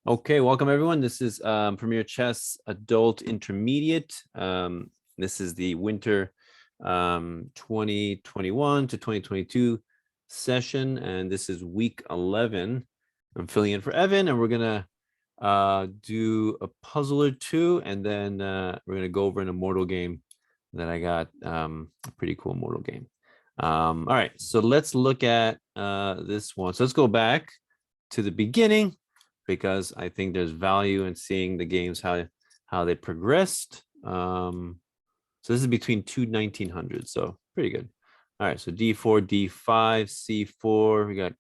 Okay, welcome everyone. This is Premier Chess Adult Intermediate. This is the winter 2021 to 2022 session, and this is week 11. I'm filling in for Evan, and we're gonna do a puzzle or two, and then we're gonna go over an Immortal game that I got, a pretty cool Immortal game. All right, so let's look at this one. So let's go back to the beginning, because I think there's value in seeing the games, how they progressed. So this is between two 1900s, so pretty good. All right, so d4, d5, c4. We got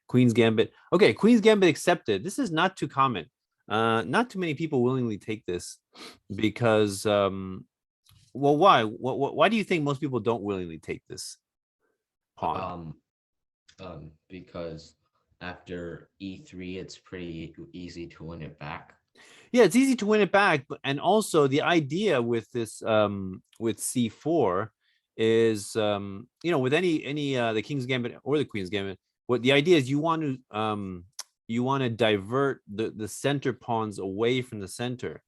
Queen's Gambit. Okay, Queen's Gambit accepted. This is not too common. Not too many people willingly take this because, well, why? Why do you think most people don't willingly take this pawn? Because after e3, it's pretty easy to win it back. Yeah, it's easy to win it back, and also the idea with this with c4 is with any the King's Gambit or the Queen's Gambit, what the idea is, you want to divert the center pawns away from the center,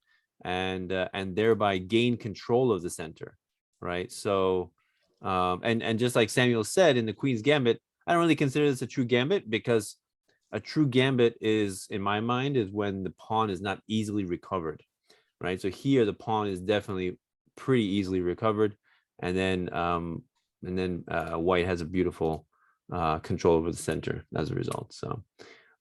and thereby gain control of the center, right? So and just like Samuel said, in the Queen's Gambit, I don't really consider this a true gambit, because a true gambit is, in my mind, is when the pawn is not easily recovered, right? So here the pawn is definitely pretty easily recovered, and then white has a beautiful control over the center as a result. So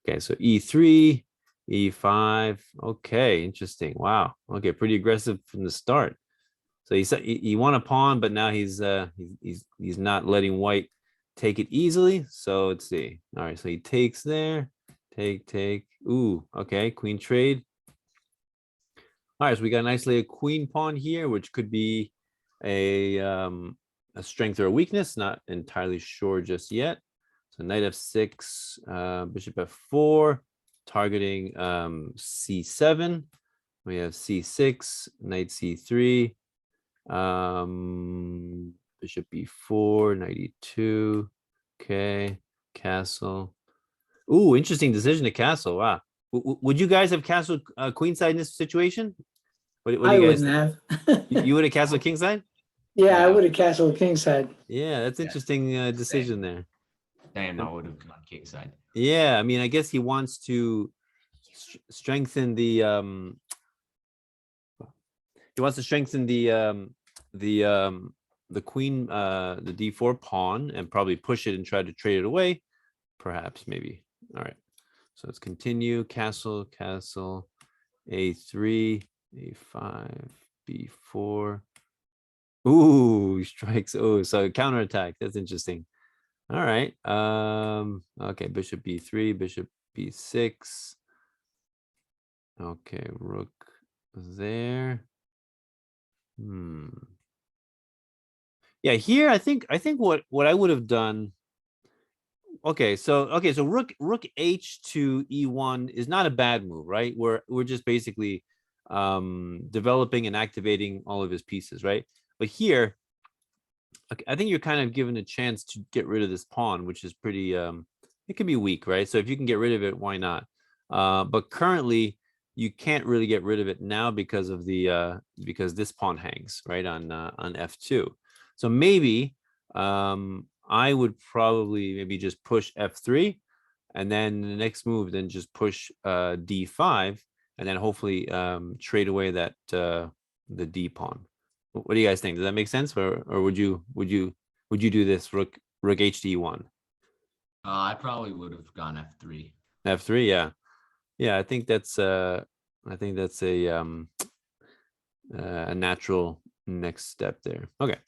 okay, so e3, e5. Okay, interesting. Wow. Okay, pretty aggressive from the start. So he won a pawn, but now he's not letting white take it easily. So let's see. All right, so he takes there. Take. Ooh, okay, queen trade. All right, so we got an isolated queen pawn here, which could be a strength or a weakness. Not entirely sure just yet. So knight f6, bishop f4, targeting c7. We have c6, knight c3, bishop b4, knight e2. Okay, castle. Ooh, interesting decision to castle. Wow. Would you guys have castled queenside in this situation? What do I you guys wouldn't think? have. You would have castled kingside? Yeah, I would have castled kingside. Yeah, that's interesting decision there. Damn, I would have gone kingside. Yeah, I mean, I guess he wants to strengthen the the queen, the d4 pawn, and probably push it and try to trade it away, perhaps, maybe. All right, so let's continue. Castle, a3, a5, b4. Ooh, he strikes. Oh, so counterattack. That's interesting. All right. Okay, bishop b3, bishop b6. Okay, rook there. Yeah, here I think what I would have done. Okay, so rook h to e1 is not a bad move, right? We're just basically developing and activating all of his pieces, right? But here, I think you're kind of given a chance to get rid of this pawn, which is pretty it can be weak, right? So if you can get rid of it, why not? But currently you can't really get rid of it now because of the because this pawn hangs right on f2. So maybe I would probably maybe just push f3, and then the next move, then just push d5, and then hopefully trade away that the d pawn. What do you guys think? Does that make sense, or would you do this rook h to e1? I probably would have gone f3. F3, yeah. I think that's a natural next step there. Okay,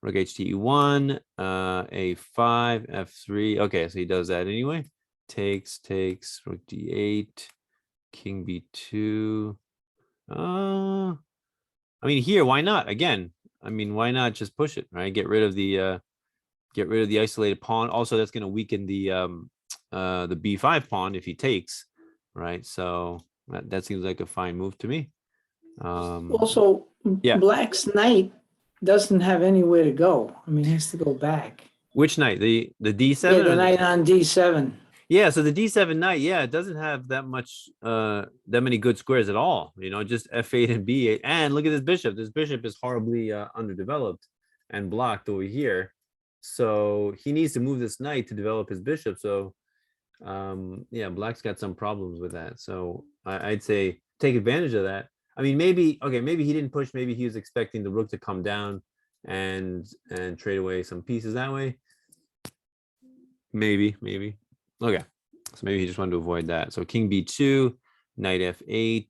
rook h to e1, a5, f3. Okay, so he does that anyway. Takes, rook d8, king b2. I mean, here, why not? Again, I mean, why not just push it, right? Get rid of the isolated pawn. Also, that's going to weaken the b5 pawn if he takes, right? So that seems like a fine move to me. Also, yeah. Black's knight doesn't have anywhere to go. I mean, he has to go back. Which knight? The d7? Yeah, the knight on d7. Yeah, so the d7 knight, yeah, it doesn't have that much that many good squares at all, just f8 and b8. And look at this bishop. This bishop is horribly underdeveloped and blocked over here. So he needs to move this knight to develop his bishop. So yeah, black's got some problems with that. So I'd say take advantage of that. I mean, maybe he didn't push, maybe he was expecting the rook to come down and trade away some pieces that way. Maybe. Okay, so maybe he just wanted to avoid that. So king b2, knight f8,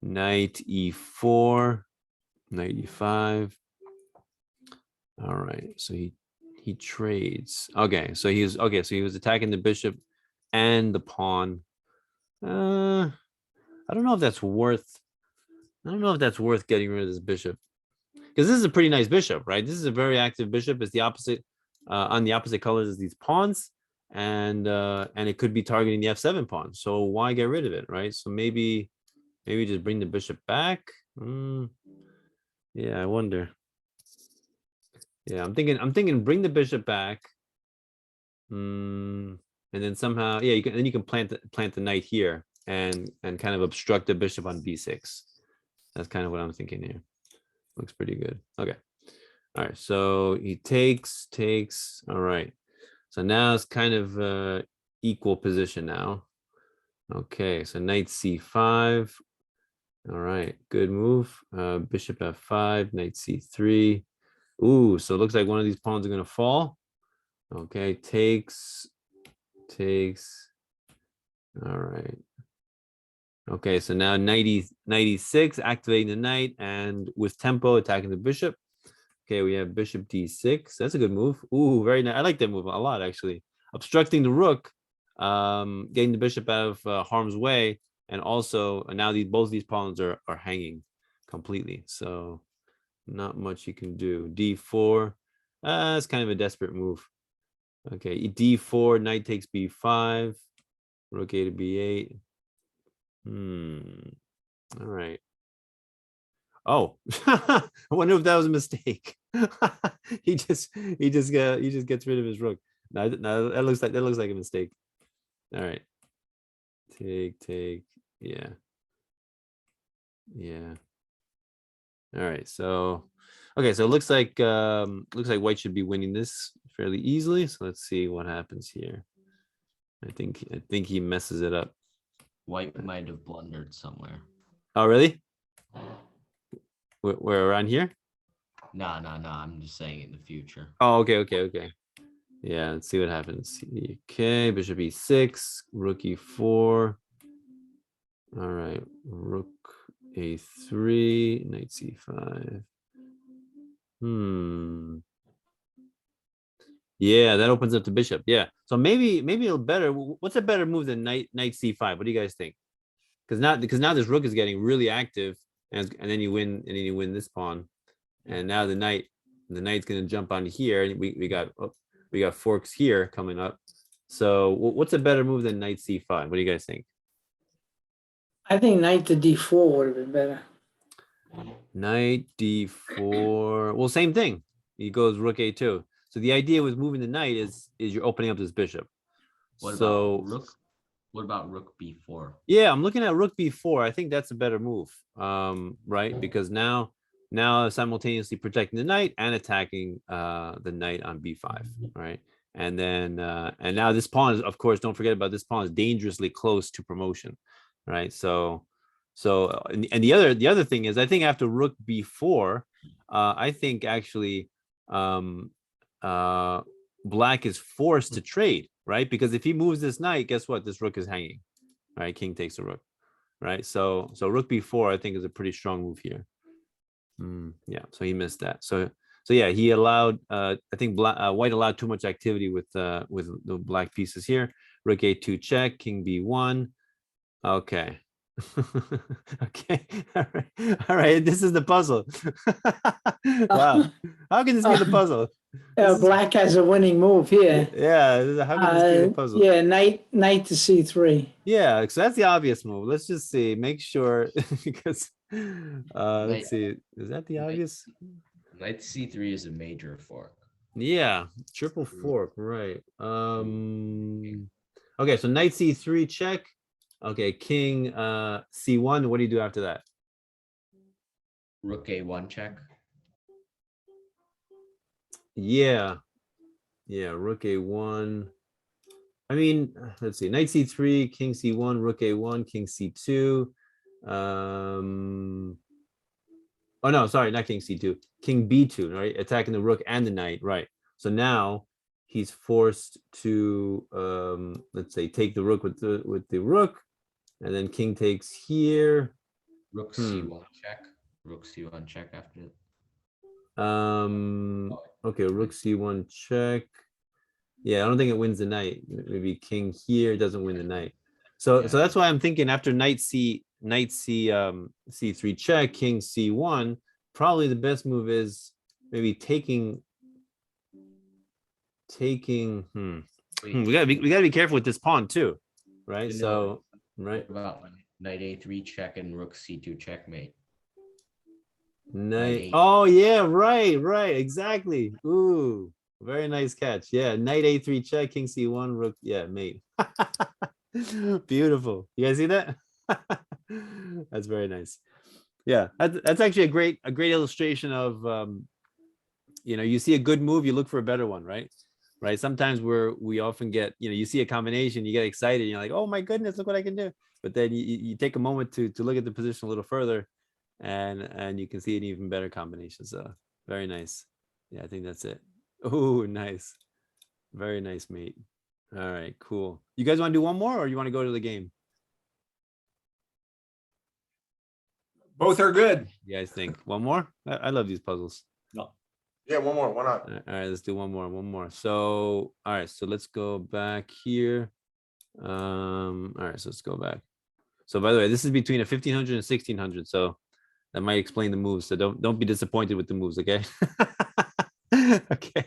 knight e4, knight e5. All right, so he trades. Okay, so he was attacking the bishop and the pawn. I don't know if that's worth. I don't know if that's worth getting rid of this bishop, because this is a pretty nice bishop, right? This is a very active bishop. It's the opposite on the opposite colors as these pawns. And it could be targeting the f7 pawn. So why get rid of it, right? So maybe just bring the bishop back. Yeah, I wonder. Yeah, I'm thinking bring the bishop back. And then somehow, yeah, you can plant the knight here and kind of obstruct the bishop on b6. That's kind of what I'm thinking here. Looks pretty good. Okay. All right. So he takes. All right. So now it's kind of equal position now. Okay, so knight c5. All right, good move. Bishop f5, knight c3. Ooh, so it looks like one of these pawns are going to fall. Okay, takes. All right. Okay, so now knight e6, activating the knight, and with tempo attacking the bishop. Okay, we have bishop d6. That's a good move. Ooh, very nice. I like that move a lot, actually. Obstructing the rook, getting the bishop out of harm's way, and also now both these pawns are hanging completely. So not much you can do. d4. It's kind of a desperate move. Okay, d4, knight takes b5, rook a to b8. All right. Oh, I wonder if that was a mistake. he just gets rid of his rook. No, that looks like a mistake. All right. Take. Yeah. All right. So, okay. So it looks like white should be winning this fairly easily. So let's see what happens here. I think he messes it up. White might have blundered somewhere. Oh, really? We're around here? No. I'm just saying in the future. Oh, okay. Yeah, let's see what happens. Okay, bishop e6, rook e4. All right, rook a3, knight c5. Yeah, that opens up the bishop. Yeah, so maybe it'll better. What's a better move than knight c5? What do you guys think? Because now this rook is getting really active, and then you win this pawn, and now the knight's gonna jump on here, and we got forks here coming up. So what's a better move than knight c5? What do you guys think? I think knight to d4 would have been better. Knight d4. Well, same thing. He goes rook a2. So the idea with moving the knight is you're opening up this bishop. What about rook b4? Yeah, I'm looking at rook b4. I think that's a better move. Right? Because now simultaneously protecting the knight and attacking the knight on b5, right? And then and now this pawn is, of course, don't forget about this pawn, is dangerously close to promotion, right? So and the other thing is, I think after rook b4, I think actually black is forced to trade, right? Because if he moves this knight, guess what? This rook is hanging, right? King takes the rook, right? So rook b4, I think, is a pretty strong move here. Yeah, so he missed that. So yeah, he allowed. I think white allowed too much activity with the black pieces here. Rook a2 check, king b1. Okay. Okay. All right. This is the puzzle. Wow. How can this be the puzzle? Black has a winning move here. Yeah. How can this be the puzzle? Yeah, knight to c3. Yeah, so that's the obvious move. Let's just see. Make sure because let's see. Is that the obvious? Knight c3 is a major fork. Yeah, triple fork, right. Okay, so knight c3 check. Okay, king c1. What do you do after that? Rook a1 check. Yeah, yeah, rook a1. I mean, let's see, knight c3, king c1, rook a1, king c2. Oh no, sorry, not king c2, king b2, right? Attacking the rook and the knight, right? So now he's forced to let's say take the rook with the rook, and then king takes here. Rook c1 check. Rook c1 check after. Okay, rook c1 check. Yeah, I don't think it wins the knight. Maybe king here doesn't win the knight. So Yeah. so that's why I'm thinking after knight c3 check, king c1, probably the best move is maybe taking. We gotta be careful with this pawn too, right? No, So right, what about knight a3 check and rook c2 checkmate? knight. a- Oh yeah, right, exactly. Ooh, very nice catch. Yeah, knight a3 check, king c1, rook. Yeah, mate. Beautiful. You guys see that? That's very nice. Yeah, that's actually a great illustration of you see a good move, you look for a better one, right? Right. Sometimes we often get, you see a combination, you get excited, you're like, oh my goodness, look what I can do. But then you take a moment to look at the position a little further, and you can see an even better combination. So very nice. Yeah, I think that's it. Oh, nice. Very nice, mate. All right, cool. You guys want to do one more, or you want to go to the game? Both are good. You guys think one more? I love these puzzles. Yeah, one more. Why not? All right, let's do one more. So, all right, so let's go back here. All right, so let's go back. So by the way, this is between a 1500 and 1600. So that might explain the moves. So don't be disappointed with the moves, okay? Okay.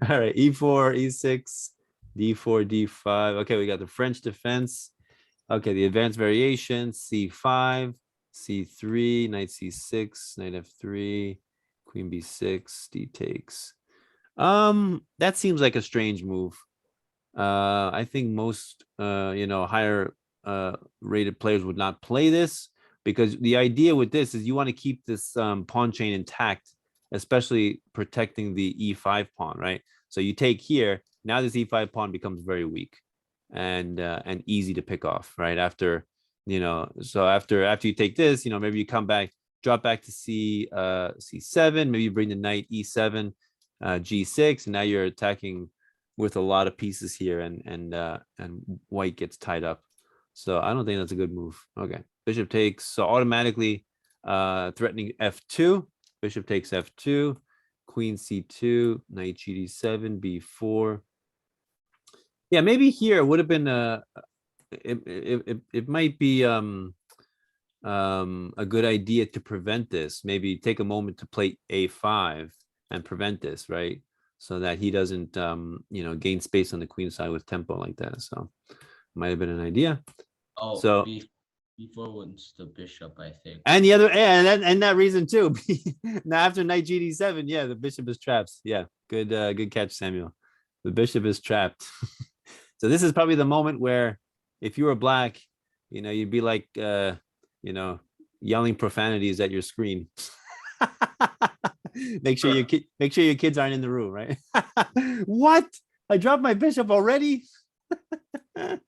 All right, e4, e6, d4, d5. Okay, we got the French defense. Okay, the advanced variation, c5, c3, knight c6, knight f3, queen b6, d takes. That seems like a strange move. I think most higher rated players would not play this, because the idea with this is you want to keep this pawn chain intact, especially protecting the e5 pawn, right? So you take here, now this e5 pawn becomes very weak and easy to pick off, right? After so after you take this, maybe you come back, drop back to c7, maybe you bring the knight e7, g6, and now you're attacking with a lot of pieces here, and white gets tied up. So I don't think that's a good move. Okay, bishop takes, so automatically threatening f2. Bishop takes f2, queen c2, knight gd7, b4. Yeah, maybe here it would have been it might be a good idea to prevent this. Maybe take a moment to play a5 and prevent this, right? So that he doesn't gain space on the queen side with tempo like that. So might have been an idea. Oh, So b4 wins the bishop, I think. and the other and that reason too. Now after knight gd7, yeah, the bishop is trapped. Yeah, good catch, Samuel. The bishop is trapped. So this is probably the moment where if you were black, you'd be like yelling profanities at your screen. Make sure your kids aren't in the room, right? What? I dropped my bishop already? All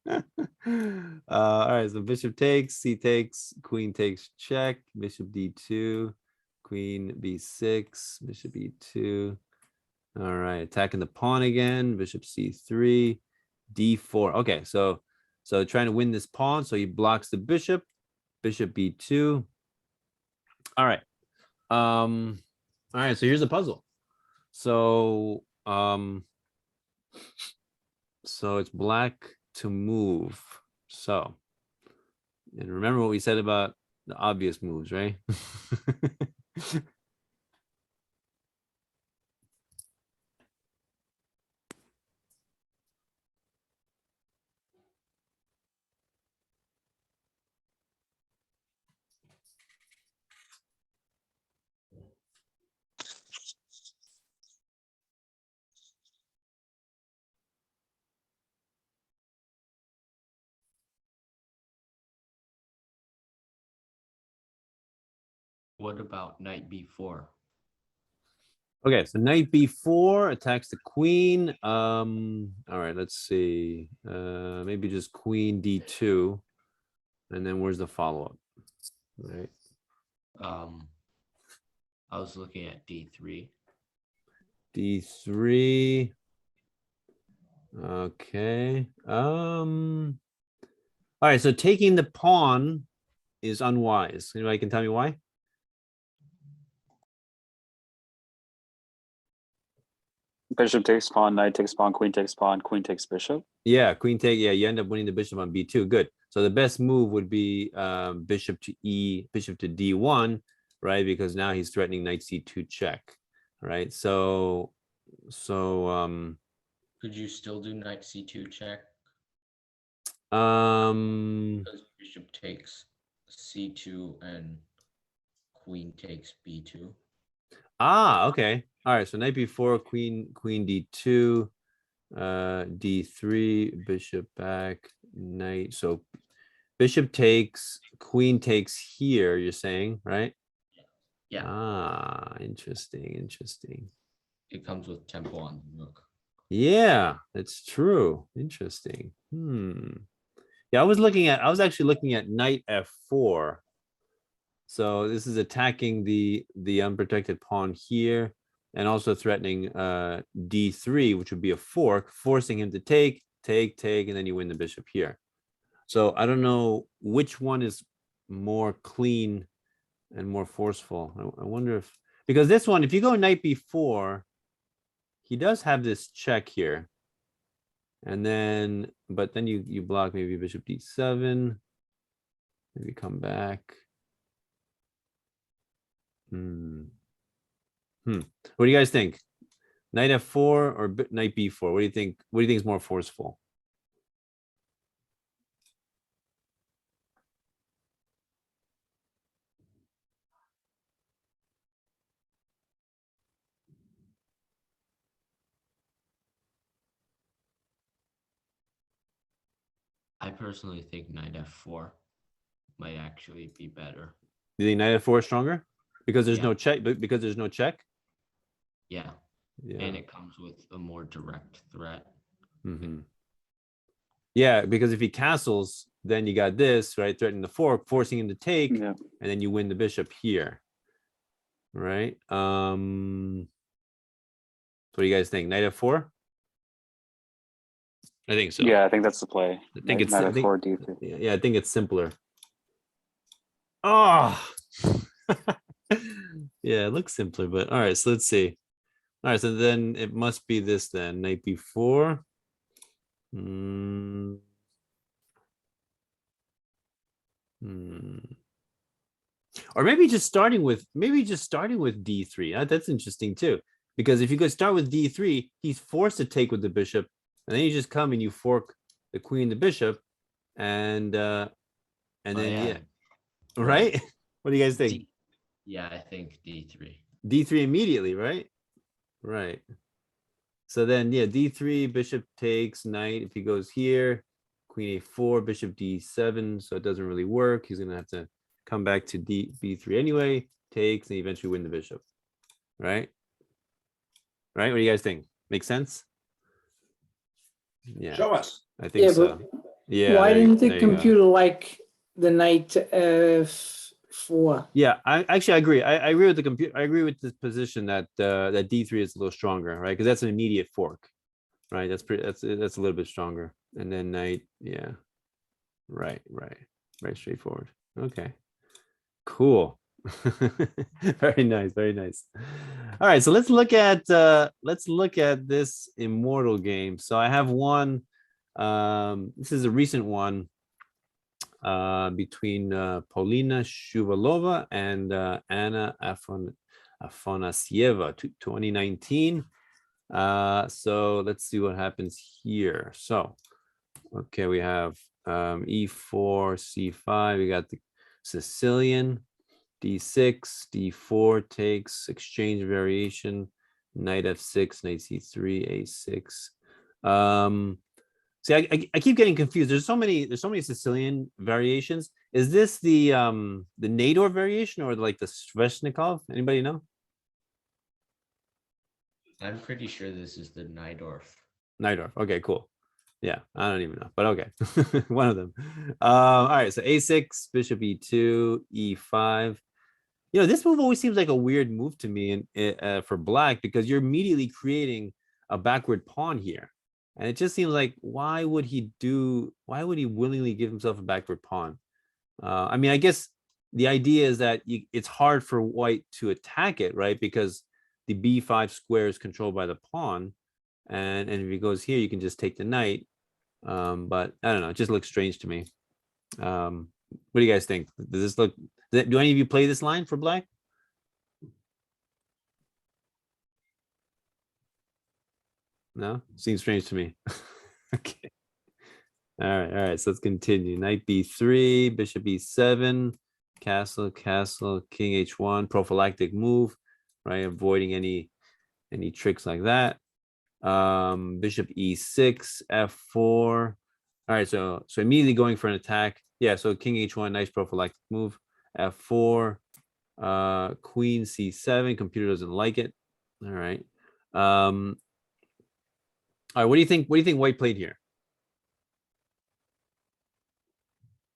right, so bishop takes, c takes, queen takes check, bishop d2, queen b6, bishop e2. All right, attacking the pawn again, bishop c3, d4. Okay, so trying to win this pawn, so he blocks the bishop, bishop b2. All right. All right, so here's the puzzle. So so it's black to move. So, and remember what we said about the obvious moves, right? What about knight b4? Okay, so knight b4 attacks the queen. All right, let's see. Maybe just queen d2. And then where's the follow-up? Right. I was looking at d3. D3. Okay. All right, so taking the pawn is unwise. Anybody can tell me why? Bishop takes pawn, knight takes pawn, queen takes bishop. Yeah, queen take. Yeah, you end up winning the bishop on b2. Good. So the best move would be bishop to bishop to d1, right? Because now he's threatening knight c2 check, right? So Could you still do knight c2 check? um Because bishop takes c2 and queen takes b2. okay. All right, so knight b4, queen d2, d3, bishop back, knight. So bishop takes, queen takes here, you're saying, right? Yeah, Ah, interesting. it comes with tempo on the rook. Yeah, that's true. Interesting. Yeah, I was actually looking at knight f4. So this is attacking the unprotected pawn here and also threatening d3, which would be a fork, forcing him to take, and then you win the bishop here. So I don't know which one is more clean and more forceful. I wonder if, because this one, if you go knight b4, he does have this check here. And then, but then you block maybe bishop d7, maybe come back. What do you guys think? Knight f4 or knight b4? What do you think? What do you think is more forceful? I personally think knight f4 might actually be better. You think knight f4 is stronger because there's Yeah. no check? Because there's no check. Yeah, Yeah. and it comes with a more direct threat. Yeah, because if he castles, then you got this, right? Threatening the fork, forcing him to take, Yeah. and then you win the bishop here. Right? What do you guys think? Knight f4? I think so. Yeah, I think that's the play. I think it's knight I think, f4, d3. yeah, I think it's simpler. Oh, yeah, it looks simpler, but all right, so let's see. All right, so then it must be this then, knight b4. Or maybe just starting with d3. That's interesting too, because if you could start with d3, he's forced to take with the bishop, and then you just come and you fork the queen, the bishop, and then yeah, right. What do you guys think? Yeah, I think d3. D3 immediately, right? Right. So then, yeah, d3, bishop takes, knight. If he goes here, queen a4, bishop d7. So it doesn't really work. He's gonna have to come back to b3 anyway. Takes, and eventually win the bishop. Right? Right? What do you guys think? Make sense? Yeah, Show us. I think Yeah, so. but Yeah. why there didn't the you go. computer like the knight f4? Yeah, I agree. I agree with the computer. I agree with this position that that d3 is a little stronger, right? Because that's an immediate fork, right? That's a little bit stronger. And then knight, yeah, right, straightforward. Okay, cool. Very nice, very nice. All right, so let's look at this Immortal game. So I have one. This is a recent one. Between Polina Shuvalova and Anna Afanasieva, 2019. So let's see what happens here. So, okay, we have E4, C5. We got the Sicilian, D6, D4 takes, exchange variation, knight F6, knight C3, A6. See, I keep getting confused. There's so many Sicilian variations. Is this the Nador variation or like the Sveshnikov? Anybody know? I'm pretty sure this is the Najdorf. Najdorf. Okay, cool. Yeah, I don't even know, but okay, one of them. All right, so a6, bishop e2, e5. You know, this move always seems like a weird move to me for black because you're immediately creating a backward pawn here. And it just seems like, why would he willingly give himself a backward pawn? I mean, I guess the idea is that it's hard for white to attack it, right? Because the b5 square is controlled by the pawn. And if he goes here, you can just take the knight. But I don't know, it just looks strange to me. What do you guys think? Does this look, do any of you play this line for black? No, seems strange to me. Okay. All right. So let's continue. Knight b3, bishop e7, castle, king h1, prophylactic move, right? Avoiding any tricks like that. Bishop e6, f4. All right, so immediately going for an attack. Yeah, so king h1, nice prophylactic move. f4, queen c7. Computer doesn't like it. All right. All right, what do you think? What do you think white played here?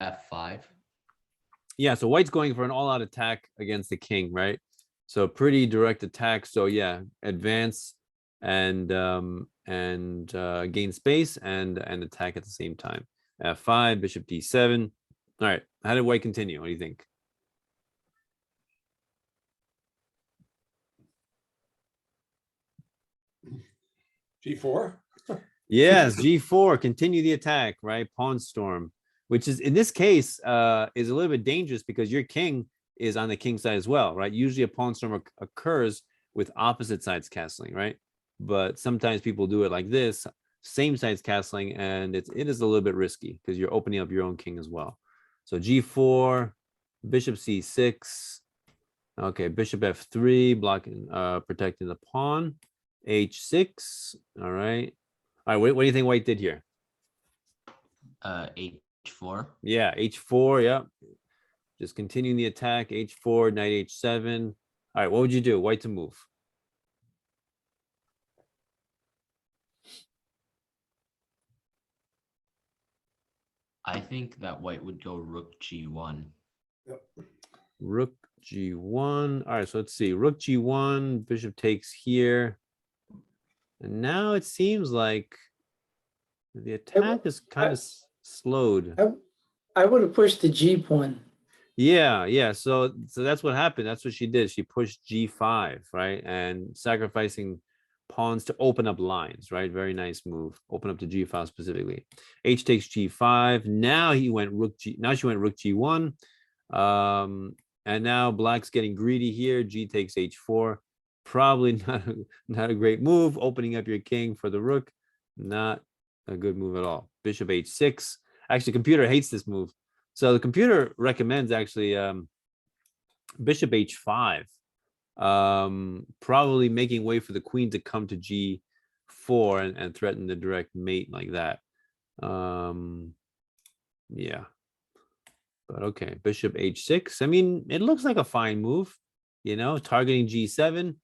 F5. Yeah, so white's going for an all-out attack against the king, right? So pretty direct attack. So yeah, advance and gain space and attack at the same time. f5, bishop d7. All right, how did white continue? What do you think? G4. Yes, g4, continue the attack, right? Pawn storm, which is in this case is a little bit dangerous because your king is on the king side as well, right? Usually a pawn storm occurs with opposite sides castling, right? But sometimes people do it like this, same sides castling, and it is a little bit risky because you're opening up your own king as well. So g4, bishop c6. Okay, bishop f3, blocking, protecting the pawn. h6. All right. All right, what do you think white did here? H4. Yeah, h4. Yep. Just continuing the attack. h4, knight h7. All right, what would you do? White to move. I think that white would go rook g1. Rook g1. All right, so let's see. Rook g1, bishop takes here. And now it seems like the attack is kind of slowed. I would have pushed the G pawn. Yeah. So that's what happened. That's what she did. She pushed g5, right? And sacrificing pawns to open up lines, right? Very nice move. Open up to g5 specifically. H takes g5. Now he went rook g. Now she went rook g1. And now black's getting greedy here. G takes h4. Probably not a great move. Opening up your king for the rook. Not a good move at all. Bishop h6. Actually, computer hates this move. So the computer recommends actually bishop h5, probably making way for the queen to come to g4 and threaten the direct mate like that. Yeah, but okay, bishop h6. I mean, it looks like a fine move, you know, targeting g7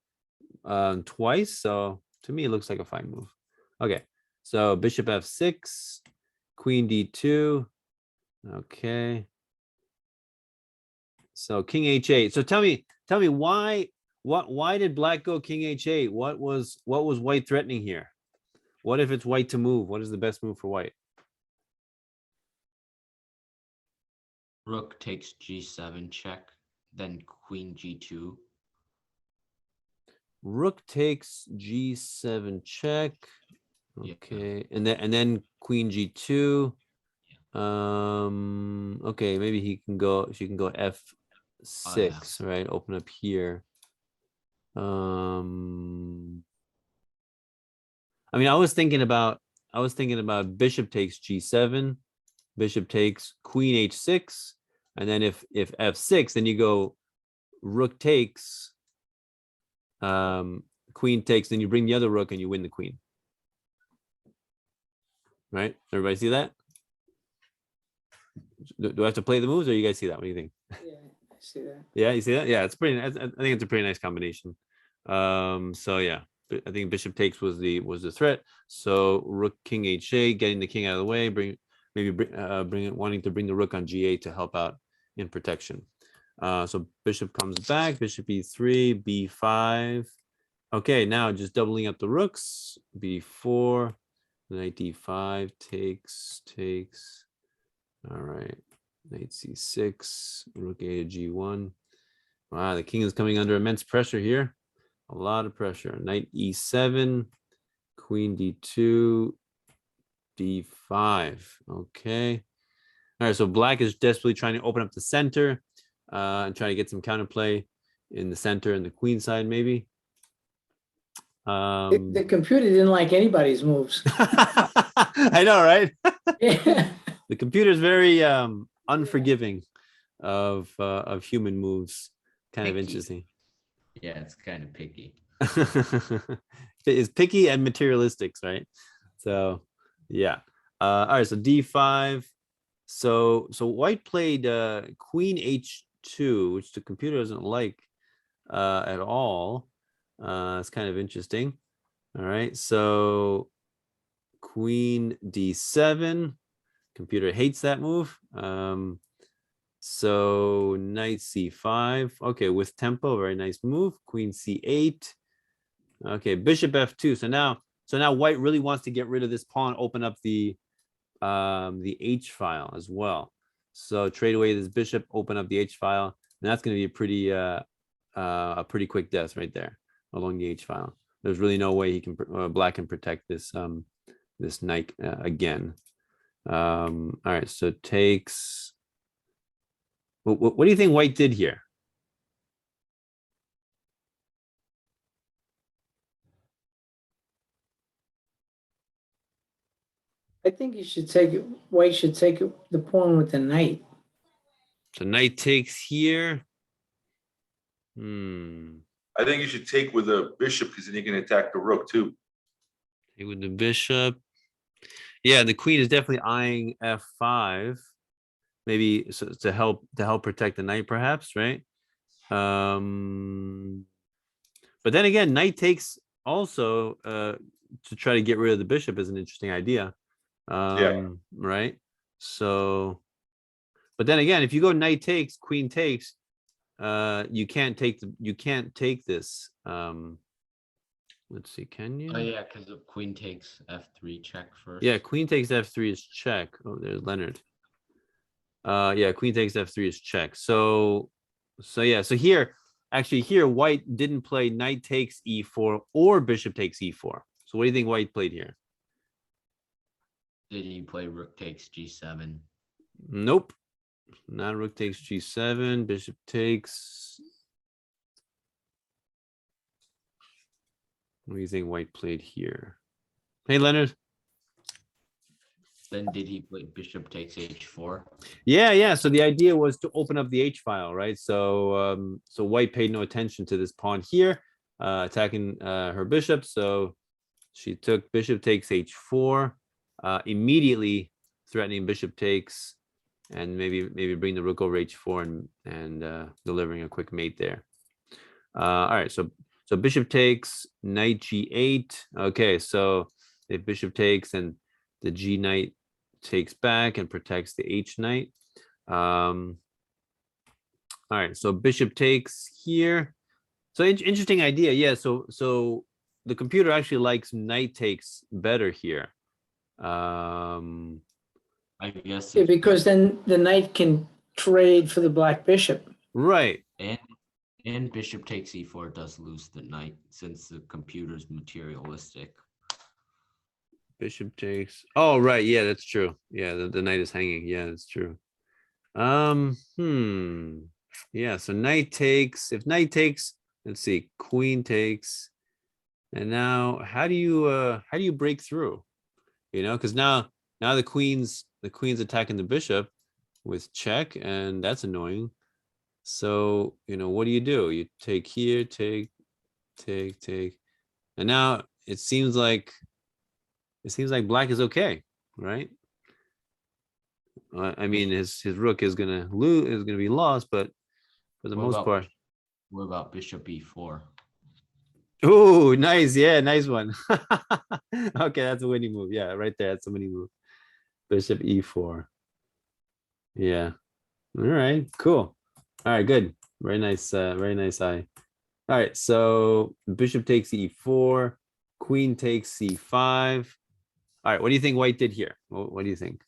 twice. So to me, it looks like a fine move. Okay, so bishop f6, queen d2. Okay. So king h8. So tell me why did black go king h8? What was white threatening here? What if it's white to move? What is the best move for white? Rook takes g7 check, then queen g2. Rook takes g7 check. Okay. Yeah. And then queen g2. Okay, maybe she can go f6, right? Open up here. I mean, I was thinking about bishop takes g7, bishop takes queen h6, and then if f6, then you go rook takes, queen takes, then you bring the other rook and you win the queen. right? Everybody see that? Do I have to play the moves, or you guys see that? What do you think? Yeah, I see that. Yeah, you see that? Yeah, it's pretty. I think it's a pretty nice combination. So yeah, I think bishop takes was the threat. So rook king h8, getting the king out of the way, bring it, wanting to bring the rook on g8 to help out in protection. So bishop comes back, bishop e3, b5. Okay, now just doubling up the rooks, b4, knight d5, takes. All right, knight c6, rook a to g1. Wow, the king is coming under immense pressure here. A lot of pressure. Knight e7, queen d2, d5. Okay. All right, so black is desperately trying to open up the center and try to get some counterplay in the center and the queen side, maybe. The computer didn't like anybody's moves. I know, right? Yeah. The computer is very unforgiving of human moves. Kind of Picky. interesting. Yeah, it's kind of picky. It's picky and materialistics, right? So yeah. All right, so d5. So white played queen h2, which the computer doesn't like at all. It's kind of interesting. All right, so queen d7. Computer hates that move. So knight c5. Okay, with tempo, very nice move. Queen c8. Okay, bishop f2. So now white really wants to get rid of this pawn, open up the h file as well. So trade away this bishop, open up the h file, and that's going to be a pretty quick death right there along the h file. There's really no way he can black can protect this this knight again. All right, so takes. What do you think white did here? I think you should take it. White should take the pawn with the knight. So knight takes here. I think you should take with a bishop because then you can attack the rook too. Take with the bishop. Yeah, the queen is definitely eyeing f5, maybe so to help protect the knight, perhaps, right? But then again, knight takes also to try to get rid of the bishop is an interesting idea. Right. So, but then again, if you go knight takes, queen takes, you can't take this. Let's see, can you? Oh yeah, because of queen takes f3 check first. Yeah, queen takes f3 is check. Oh, there's Leonard. Yeah, queen takes f3 is check. So yeah, so here, actually here, white didn't play knight takes e4 or bishop takes e4. So what do you think white played here? Did he play rook takes g7? Nope. Not rook takes g7, bishop takes. What do you think white played here? Hey, Leonard. Then did he play bishop takes h4? Yeah. So the idea was to open up the h file, right? So so white paid no attention to this pawn here, attacking her bishop. So she took bishop takes h4, immediately threatening bishop takes, and maybe bring the rook over h4 and delivering a quick mate there. All right, so bishop takes, knight g8. Okay, so if bishop takes, and the g knight takes back and protects the h knight. All right, so bishop takes here. So interesting idea. Yeah, so the computer actually likes knight takes better here. I guess Yeah, it's because then the knight can trade for the black bishop. Right. and bishop takes e4 does lose the knight since the computer's materialistic. Bishop takes. Oh, right. Yeah, that's true. Yeah, the knight is hanging. Yeah, that's true. Yeah, so knight takes. If knight takes, let's see, queen takes. And now how do you break through? You know, because now the queen's attacking the bishop with check, and that's annoying. So, you know, what do? You take here, take. And now it seems like black is okay. right? I mean, his rook is gonna lose, is gonna be lost, but for the What most about part. What about bishop e4? Oh, nice. Yeah, nice one. Okay, that's a winning move. Yeah, right there. That's a winning move. Bishop e4. Yeah. All right, cool. All right, good. Very nice, very nice eye. All right, so bishop takes e4, queen takes c5. All right, what do you think white did here? What do you think?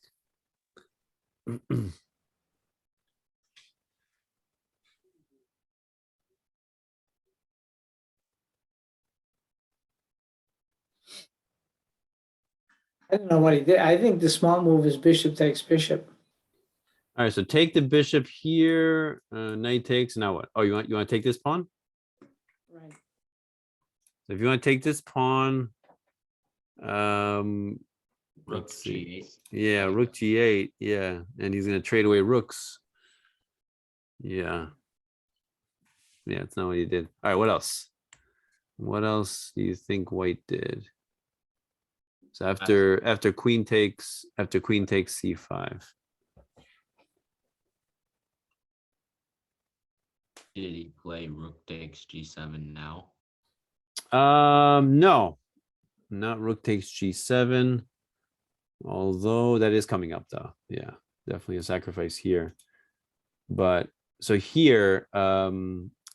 I don't know what he did. I think the small move is bishop takes bishop. All right, so take the bishop here, knight takes, now what? Oh, you want to take this pawn? Right. So if you want to take this pawn, Rook let's see. g8. Yeah, rook g8. Yeah, and he's gonna trade away rooks. Yeah. Yeah, it's not what he did. All right, what else? What else do you think white did? So after queen takes c5. Did he play rook takes g7 now? No, not rook takes g7. Although that is coming up though. Yeah, definitely a sacrifice here. But so here,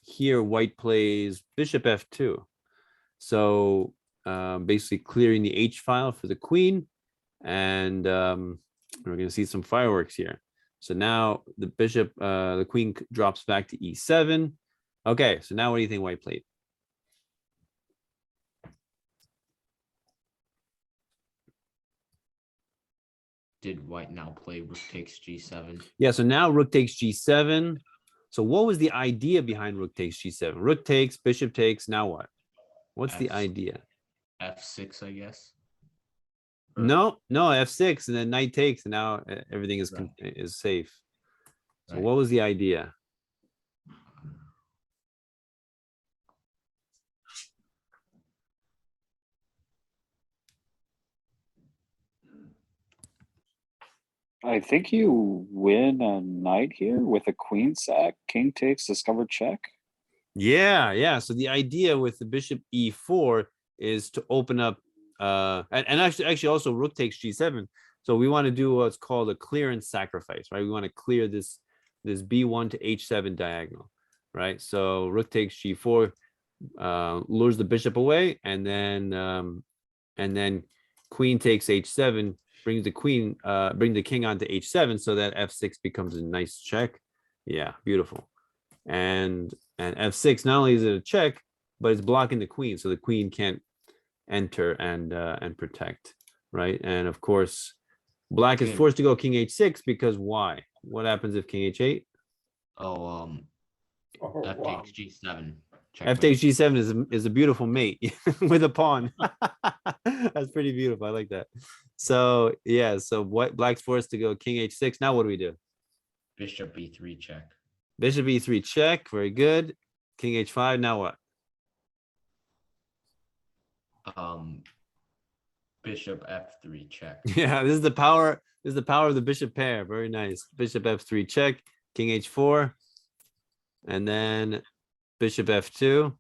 here white plays bishop f2. So basically clearing the h file for the queen, and we're gonna see some fireworks here. So now the bishop, the queen drops back to e7. Okay, so now what do you think white played? Did white now play rook takes g7? Yeah, so now rook takes g7. So what was the idea behind rook takes g7? Rook takes, bishop takes, now what? What's the F- idea? f6, I guess. Or- No, f6, and then knight takes, and now everything is Right. is safe. So Right. what was the idea? I think you win a knight here with a queen sack, king takes, discovered check. Yeah. So the idea with the bishop e4 is to open up, and actually also rook takes g7. So we want to do what's called a clearance sacrifice, right? We want to clear this b1 to h7 diagonal, right? So rook takes g4 lures the bishop away, and then queen takes h7 brings the queen, bring the king onto h7, so that f6 becomes a nice check. Yeah, beautiful. And f6, not only is it a check, but it's blocking the queen, so the queen can't enter and protect, right? And of course, black is Good. forced to go king h6 because why? What happens if king h8? Oh, Oh, f wow. takes g7. F takes g7 is a beautiful mate with a pawn. That's pretty beautiful. I like that. So yeah, so black's forced to go king h6. Now what do we do? Bishop e3 check. Bishop e3 check. Very good. King h5. Now what? Bishop f3 check. Yeah, this is the power. This is the power of the bishop pair. Very nice. Bishop f3 check. King h4, and then bishop f2,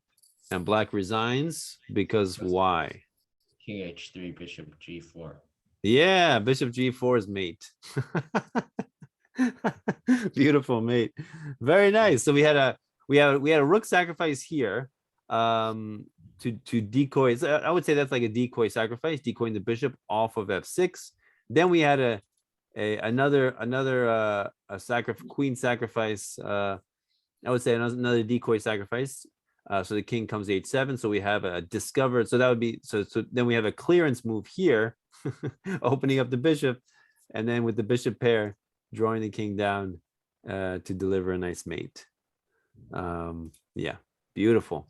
and black resigns because why? King h3, bishop g4. Yeah, bishop g4 is mate. Beautiful mate. Very nice. So we had a rook sacrifice here to decoy. So I would say that's like a decoy sacrifice, decoying the bishop off of f6. Then we had another queen sacrifice. I would say another decoy sacrifice. So the king comes to h7. So we have a discovered. So that would be so then we have a clearance move here, opening up the bishop, and then with the bishop pair, drawing the king down to deliver a nice mate. Yeah, beautiful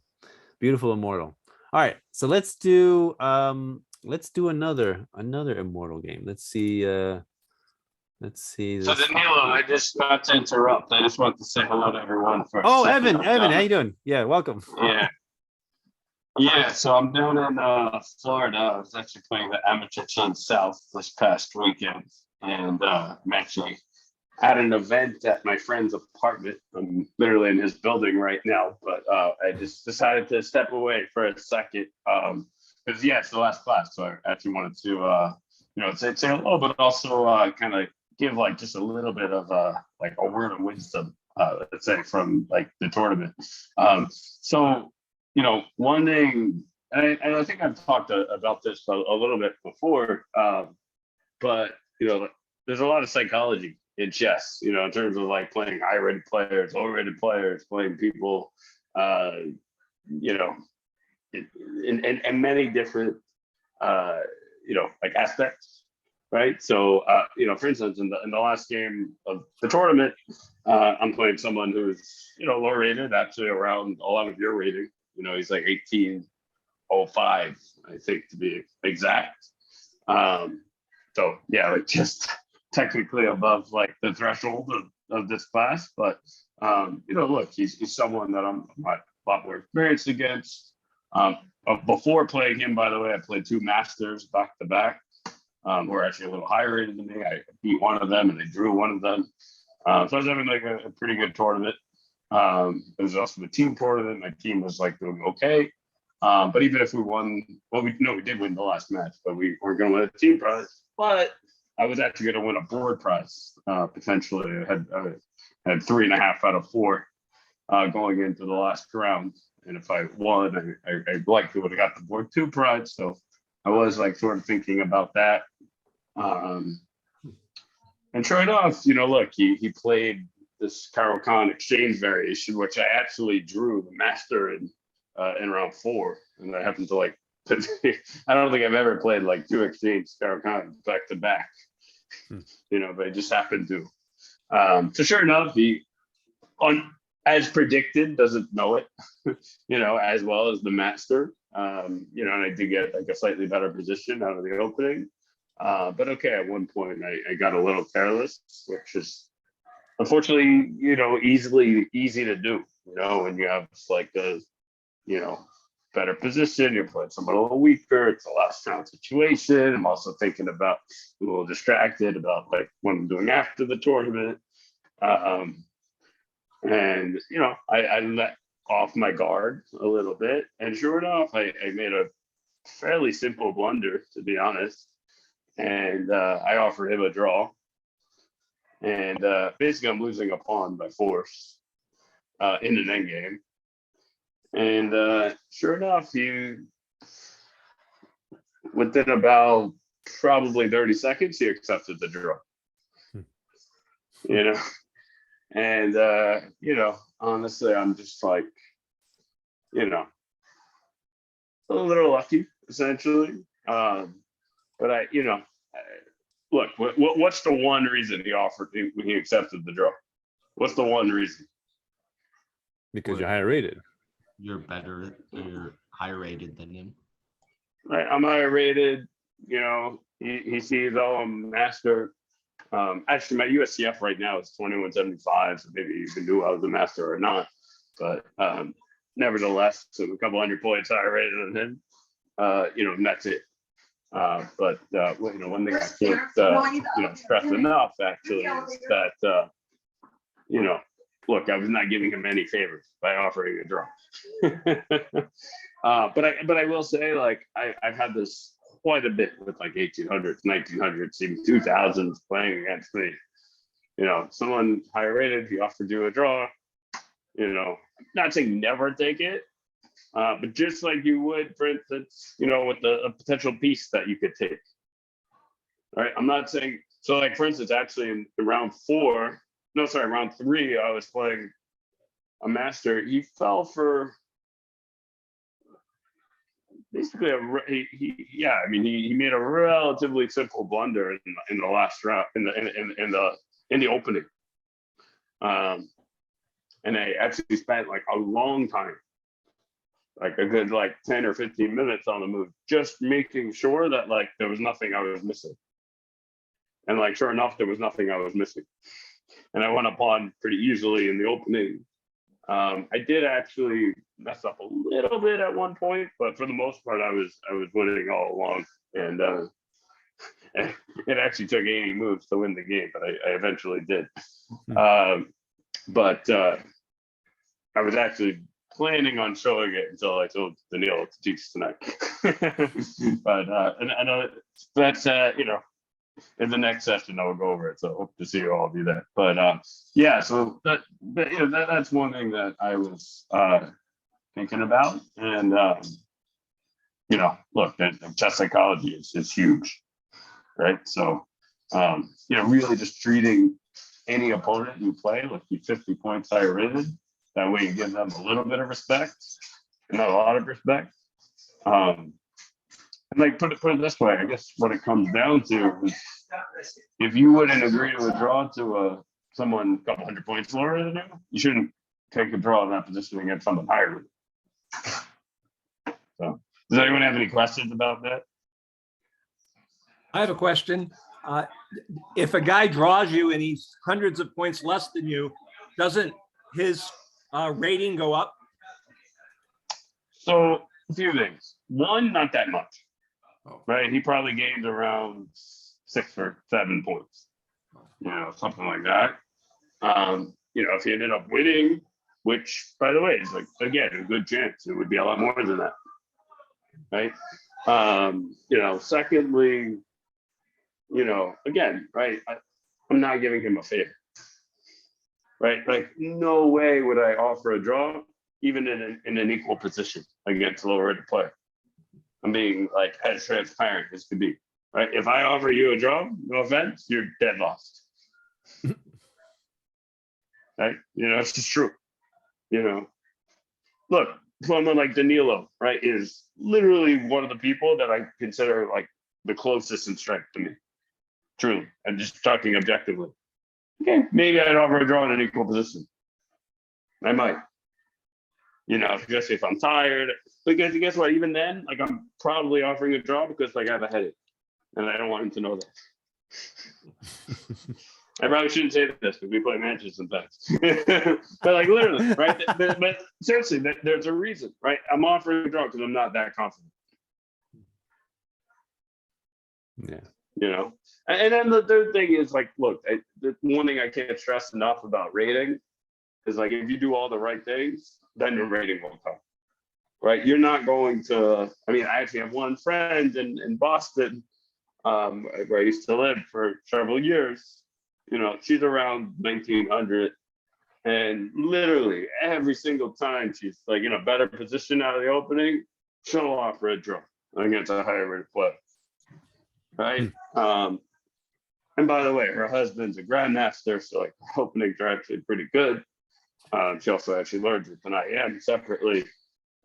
Immortal. All right, so let's do another Immortal game. Let's see. So Danilo, I just not to interrupt. I just want to say hello to everyone for a Oh, second. Evan, how you doing? Yeah, welcome. Yeah. Yeah, so I'm down in Florida. I was actually playing the amateur team South this past weekend, and I'm actually at an event at my friend's apartment. I'm literally in his building right now, but I just decided to step away for a second because yeah, it's the last class, so I actually wanted to say hello, but also kind of give like just a little bit of like a word of wisdom, let's say from like the tournament. So one thing, and I think I've talked about this a little bit before, but there's a lot of psychology in chess, in terms of like playing high-rated players, low-rated players, playing people, in many different, like aspects, right? So, for instance, in the last game of the tournament, I'm playing someone who's, low rated, actually around a lot of your rating. He's like 1805, I think, to be exact. So yeah, like just technically above like the threshold of this class, but look, he's someone that I'm a lot more experienced against. Before playing him, by the way, I played 2 masters back to back, who are actually a little higher rated than me. I beat one of them and I drew one of them. So I was having like a pretty good tournament. It was also a team tournament. My team was like doing okay. But even if we won, well, we did win the last match, but we weren't going to win a team prize. But I was actually going to win a board prize, potentially. I had 3.5 out of 4 going into the last round. And if I won, I likely would have got the board 2 prize. So I was like sort of thinking about that. And sure enough, look, he played this Caro-Kann exchange variation, which I actually drew the master in round 4. And I happened to like, I don't think I've ever played like 2 exchange Caro-Kann back to back, but it just happened to. So sure enough, he, as predicted, doesn't know it, as well as the master, and I did get like a slightly better position out of the opening. But okay, at one point I got a little careless, which is unfortunately, easy to do, when you have like a, better position, you're playing someone a little weaker, it's a last round situation. I'm also thinking about a little distracted about like what I'm doing after the tournament. And I let off my guard a little bit, and sure enough, I made a fairly simple blunder, to be honest. And I offered him a draw, and basically I'm losing a pawn by force in an endgame. And sure enough, within about probably 30 seconds, he accepted the draw. And honestly, I'm just like, a little lucky, essentially. But look, what's the one reason he accepted the draw? What's the one reason? Because you're higher rated. You're higher rated than him. Right, I'm higher rated. He sees, I'm master. Actually, my USCF right now is 2175, so maybe you can do I was a master or not. But nevertheless, so a couple hundred points higher rated than him. And that's it. But one thing I can't stress enough actually is that look, I was not giving him any favors by offering a draw. But I will say, like, I've had this quite a bit with like 1800s, 1900s, even 2000s playing against me. Someone higher rated, he offered you a draw. Not saying never take it, but just like you would, for instance, with a potential piece that you could take. All right, I'm not saying so. Like for instance, actually in round 3, I was playing a master. He fell for basically he made a relatively simple blunder in the last round in the opening. And I actually spent like a long time, like a good like 10 or 15 minutes on the move, just making sure that like there was nothing I was missing. And like sure enough, there was nothing I was missing. And I went up on pretty easily in the opening. I did actually mess up a little bit at one point, but for the most part, I was winning all along, and it actually took 80 moves to win the game, but I eventually did. But I was actually planning on showing it until I told Daniil to teach tonight. But and I know that's in the next session I'll go over it. So hope to see you all do that. But yeah, so that's one thing that I was thinking about, and look, chess psychology is huge, right? So really just treating any opponent you play like you 50 points higher rated. That way you give them a little bit of respect, not a lot of respect. And like put it this way, I guess what it comes down to is if you wouldn't agree to a draw to someone a couple hundred points lower than you shouldn't take a draw in that position against someone higher. So does anyone have any questions about that? I have a question. If a guy draws you and he's hundreds of points less than you, doesn't his rating go up? So a few things. One, not that much, right? He probably gained around 6 or 7 points, something like that. If he ended up winning, which by the way is like, again, a good chance, it would be a lot more than that, right? Secondly, again, right, I'm not giving him a favor, right? Like, no way would I offer a draw, even in an equal position against a lower rated player. I'm being like as transparent as could be, right? If I offer you a draw, no offense, you're dead lost, right? It's just true. Look, someone like Danilo, right, is literally one of the people that I consider like the closest in strength to me. Truly, I'm just talking objectively. Okay, maybe I'd offer a draw in an equal position. I might, just if I'm tired. Because guess what? Even then, like I'm probably offering a draw because like I have a headache, and I don't want him to know that. I probably shouldn't say this because we play matches sometimes. But like literally, right? But seriously, there's a reason, right? I'm offering a draw because I'm not that confident. Yeah. And then the third thing is like, look, the one thing I can't stress enough about rating is like if you do all the right things, then your rating will come. Right? You're not going to. I mean, I actually have one friend in Boston, where I used to live for several years. She's around 1900, and literally every single time she's like in a better position out of the opening, she'll offer a draw against a higher rated player. Right. And by the way, her husband's a grandmaster, so like her openings are actually pretty good. She also actually learns it than I am separately.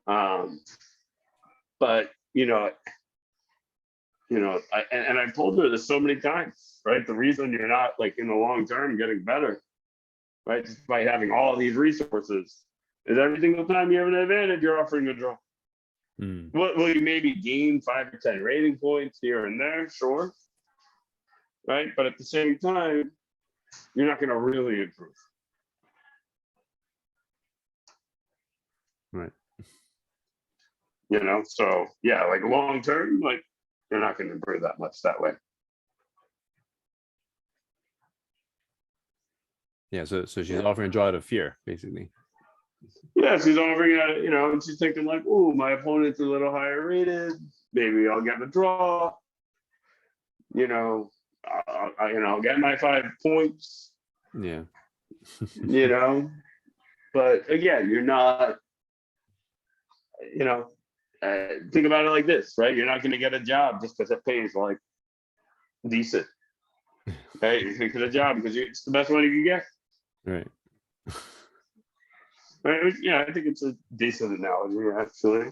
But I've told her this so many times, right? The reason you're not like in the long term getting better, right, just by having all these resources, is every single time you have an advantage, you're offering a draw. Will you maybe gain 5 or 10 rating points here and there? Sure. Right? But at the same time, you're not going to really improve. Right. So yeah, like long term, like you're not going to improve that much that way. Yeah. So she's offering a draw out of fear, basically. Yeah, she's offering and she's thinking like, oh, my opponent's a little higher rated. Maybe I'll get a draw. I'll get my 5 points. Yeah. But again, you're not. Think about it like this, right? You're not going to get a job just because it pays like decent. Okay, you're going to get a job because it's the best one you can get. Right. Yeah, I think it's a decent analogy, actually.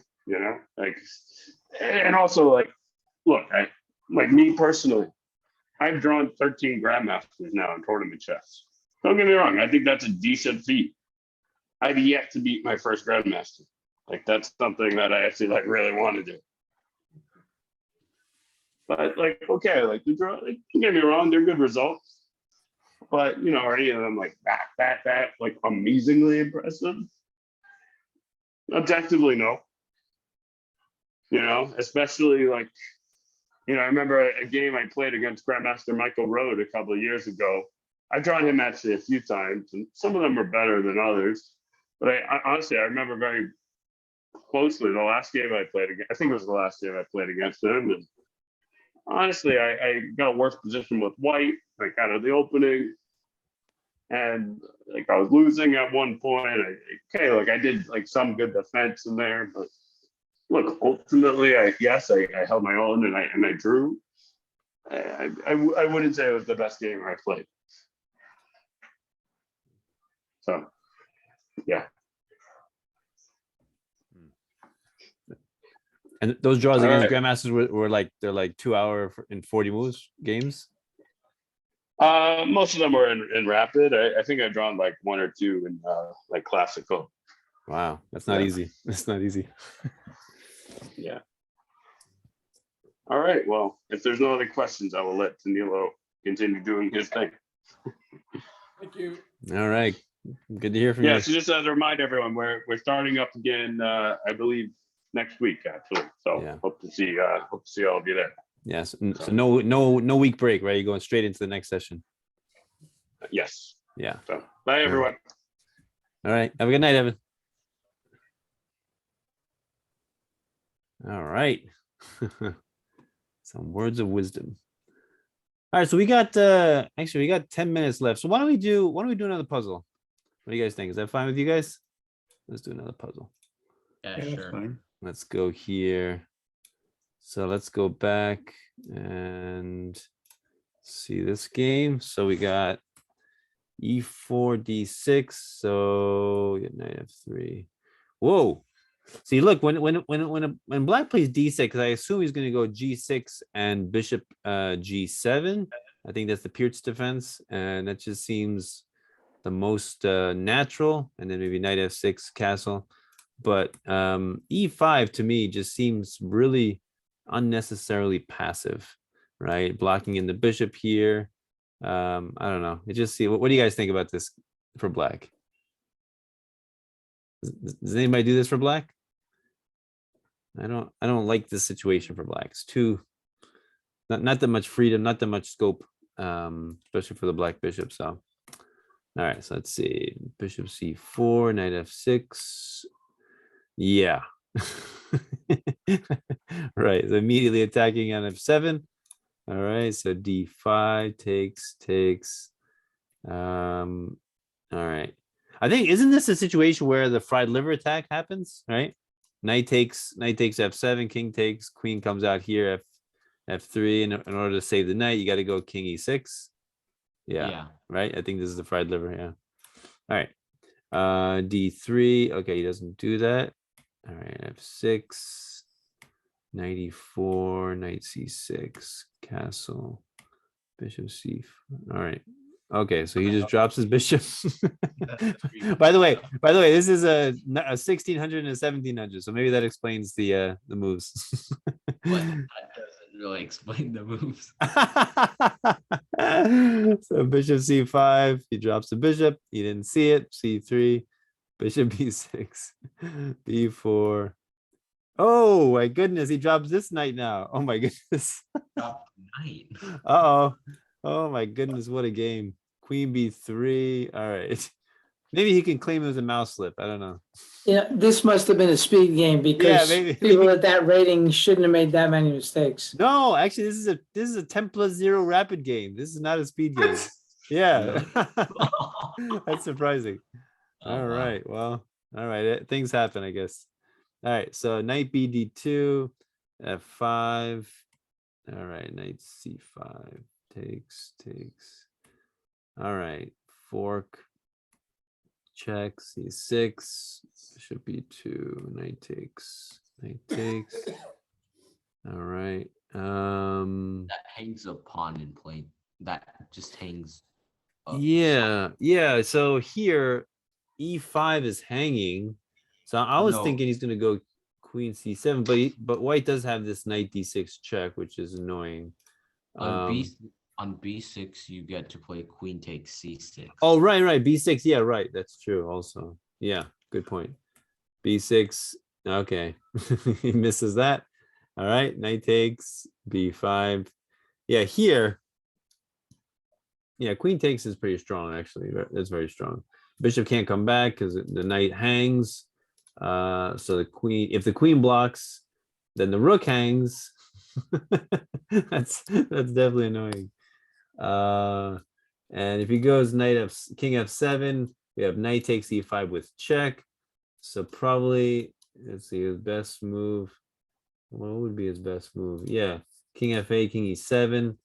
And also like, look, like me personally, I've drawn 13 grandmasters now in tournament chess. Don't get me wrong, I think that's a decent feat. I've yet to beat my first grandmaster. Like that's something that I actually like really want to do. But like, okay, like the draw, like, don't get me wrong, they're good results. But are any of them like that like amazingly impressive? Objectively, no. You know, especially like, you know, I remember a game I played against Grandmaster Michael Rode a couple of years ago. I've drawn him actually a few times, and some of them are better than others. But I honestly, I remember very closely the last game I played against. I think it was the last game I played against him. And honestly, I got a worse position with white, like out of the opening. And like I was losing at one point. Like I did like some good defense in there, but look, ultimately, I held my own and I drew. I wouldn't say it was the best game I played. So, yeah. And those draws against Alright. grandmasters were like they're like 2 hour and 40 moves games. Most of them were in rapid. I think I've drawn like one or two in like classical. Wow, that's not Yeah. easy. That's not easy. Yeah. All right. Well, if there's no other questions, I will let Danilo continue doing his thing. Thank you. All right, good to hear from Yeah. you. So just as a reminder, everyone, we're starting up again. I believe next week actually. So Yeah. hope to see all of you there. Yes. So no week break, right? You're going straight into the next session. Yes. Yeah. So bye everyone. All right. Have a good night, Evan. All right. Some words of wisdom. All right. So we got actually we got 10 minutes left. So why don't we do another puzzle? What do you guys think? Is that fine with you guys? Let's do another puzzle. Yeah, Yeah, that's sure. fine. Let's go here. So let's go back and see this game. So we got E4, D6. So get knight F3. Whoa. See, look, when black plays D6, I assume he's going to go G6 and bishop G7. I think that's the Pirtz defense, and that just seems the most natural. And then maybe knight F6 castle. But E5 to me just seems really unnecessarily passive, right? Blocking in the bishop here. I don't know. It just see. What do you guys think about this for black? Does anybody do this for black? I don't like this situation for black. It's too not that much freedom, not that much scope, especially for the black bishop. So all right, so let's see. Bishop C4, knight F6. Yeah. Right. So immediately attacking on F7. All right, so D5 takes. All right. I think isn't this a situation where the fried liver attack happens, right? Knight takes F7, king takes, queen comes out here, F3. In order to save the knight, you got to go king E6. Yeah, right. I think this is the fried liver. Yeah. All right. D3. Okay, he doesn't do that. All right, F6, knight E4, knight C6, castle, bishop C. All right. Okay, so he just drops his bishop. By the way, this is a 1600 and a 1700, so maybe that explains the moves. But that doesn't really explain the moves. So bishop C5, he drops the bishop. He didn't see it. C3, bishop B6, B4. Oh my goodness, he drops this knight now. Oh my goodness. Drop knight. Uh-oh. Oh my goodness, what a game. Queen B3. All right. Maybe he can claim it was a mouse slip. I don't know. Yeah, this must have been a speed game because maybe. people at that rating shouldn't have made that many mistakes. No, actually, this is a 10+0 rapid game. This is not a speed game. Yeah. That's surprising. Oh, All wow. right. Well, all right. Things happen, I guess. All right. So knight BD2, F5. All right. Knight C5 takes. All right. Fork. Check. C6. Bishop B2. Knight takes. All right. That hangs a pawn in play. That just hangs. up. Yeah. So here, E5 is hanging. So I was No. thinking he's gonna go Queen C7, but White does have this Knight D6 check, which is annoying. On B6, you get to play Queen takes C6. Oh, right. B6. Yeah, right. That's true. Also, yeah, good point. B6. Okay. He misses that. All right. Knight takes B5. Yeah, here. Yeah, queen takes is pretty strong, actually. That's very strong. Bishop can't come back because the knight hangs. So the queen, if the queen blocks, then the rook hangs. That's definitely annoying. And if he goes king f7, we have knight takes e5 with check. So probably, let's see, his best move. What would be his best move? Yeah, king f8, king e7.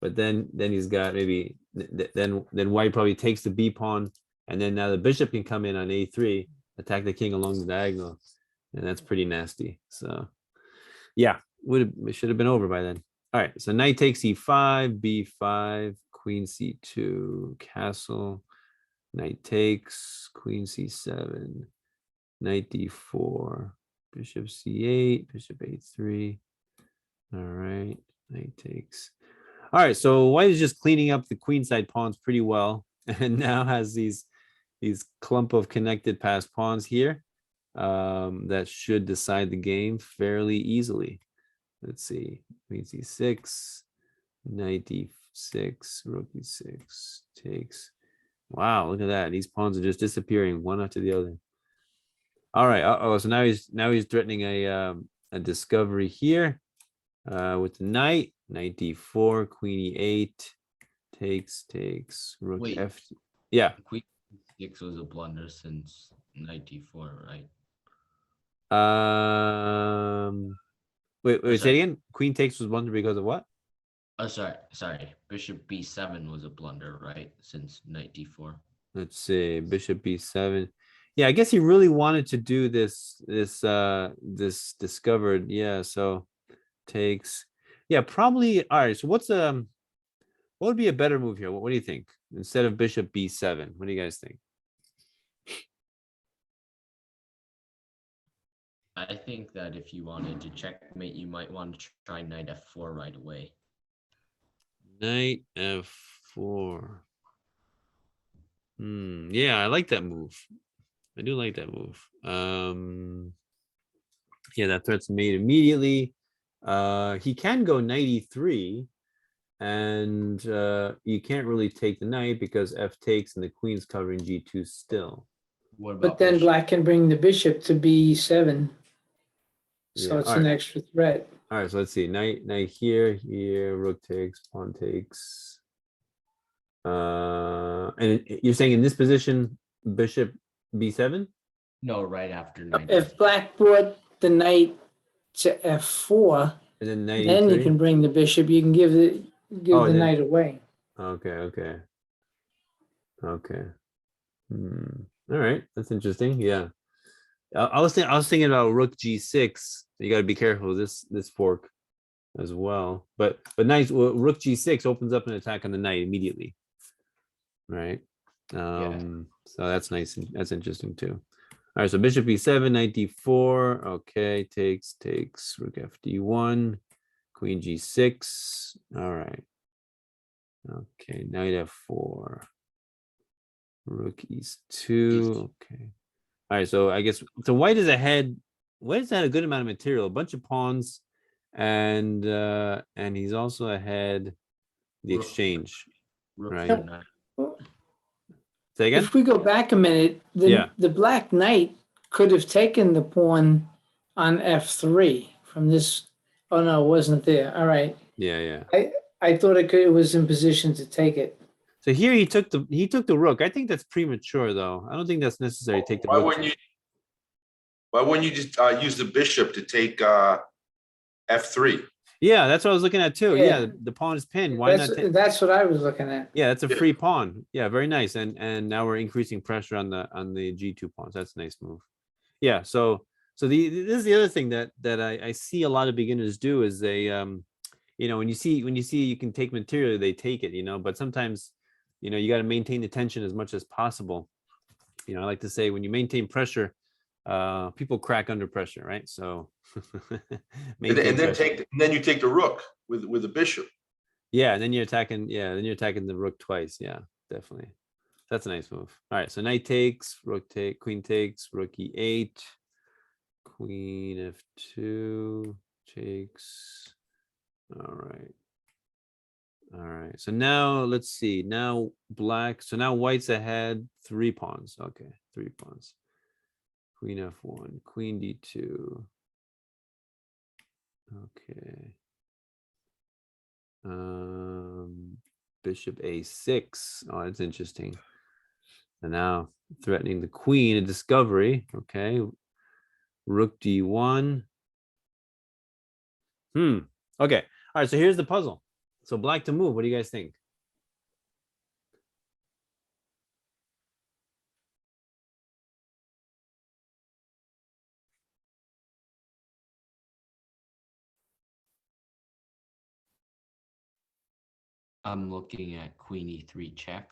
But then he's got maybe then white probably takes the b pawn, and then now the bishop can come in on a3, attack the king along the diagonal, and that's pretty nasty. So yeah, it should have been over by then. All right, so knight takes e5, b5, queen c2, castle, knight takes, queen c7, knight d4, bishop c8, bishop a3. All right, knight takes. All right, so white is just cleaning up the queenside pawns pretty well, and now has these clump of connected passed pawns here that should decide the game fairly easily. Let's see, queen c6, knight d6, rook e6 takes. Wow, look at that! These pawns are just disappearing one after the other. All right, so now he's threatening a discovery here with the knight. Knight d4, queen e8, takes, rook Wait. f. Yeah. Queen 6 was a blunder since knight d4, right? Wait, say sorry. it again. Queen takes was blunder because of what? Oh, sorry. Bishop b7 was a blunder, right? Since knight d4. Let's see, bishop b7. Yeah, I guess he really wanted to do this discovered. Yeah, so takes. Yeah, probably. All right. So what would be a better move here? What do you think? Instead of bishop b7, what do you guys think? I think that if you wanted to checkmate, you might want to try knight f4 right away. Knight f4. Yeah, I like that move. I do like that move. Yeah, that threat's made immediately. He can go knight e3, and you can't really take the knight because f takes and the queen's covering g2 still. What about But then bishop? black can bring the bishop to b7. So Yeah, it's all an right. extra threat. All right, so let's see. Knight here, rook takes, pawn takes. And you're saying in this position, bishop b7? No, right after knight. If black brought the knight to f4, And then knight then you e3? can bring the bishop. You can give the Oh, then- knight away. Okay. All right, that's interesting. Yeah, I was thinking about rook g6. You got to be careful with this fork as well. But nice. Well, rook g6 opens up an attack on the knight immediately, right? So that's nice. And that's interesting too. All right, so bishop e7, knight d4. Okay, takes, rook fd1, queen g6. All right. Okay, knight f4. Rook e2. Okay. All right, so I guess so white is ahead. White has had a good amount of material, a bunch of pawns, and he's also ahead the Rook. exchange. Rook Right. f9. Say again? If we go back a minute, Yeah. the black knight could have taken the pawn on f3 from this. Oh no, it wasn't there. All right. Yeah. I thought it was in position to take it. So here he took the rook. I think that's premature though. I don't think that's necessary to take the Why rook. wouldn't you just use the bishop to take f3? Yeah, that's what I was looking at too. Yeah, Yeah. the pawn is pinned. Why not take? That's what I was looking at. Yeah, that's a Yeah. free pawn. Yeah, very nice. And now we're increasing pressure on the g2 pawns. That's a nice move. Yeah. So this is the other thing that I see a lot of beginners do is they when you see you can take material, they take it, but sometimes you got to maintain the tension as much as possible. I like to say when you maintain pressure, people crack under pressure, right? So And then you take the rook with the bishop. Yeah, and then you're attacking. Yeah, then you're attacking the rook twice. Yeah, definitely. That's a nice move. All right, so knight takes, rook take, queen takes, rook e8. Queen f2 takes. All right. All right. So now let's see. Now black. So now white's ahead 3 pawns. Okay, 3 pawns. Queen f1, queen d2. Okay. Bishop a6. Oh, that's interesting. And now threatening the queen, a discovery. Okay. Rook d1. Okay. All right. So here's the puzzle. So black to move. What do you guys think? I'm looking at queen e3 check.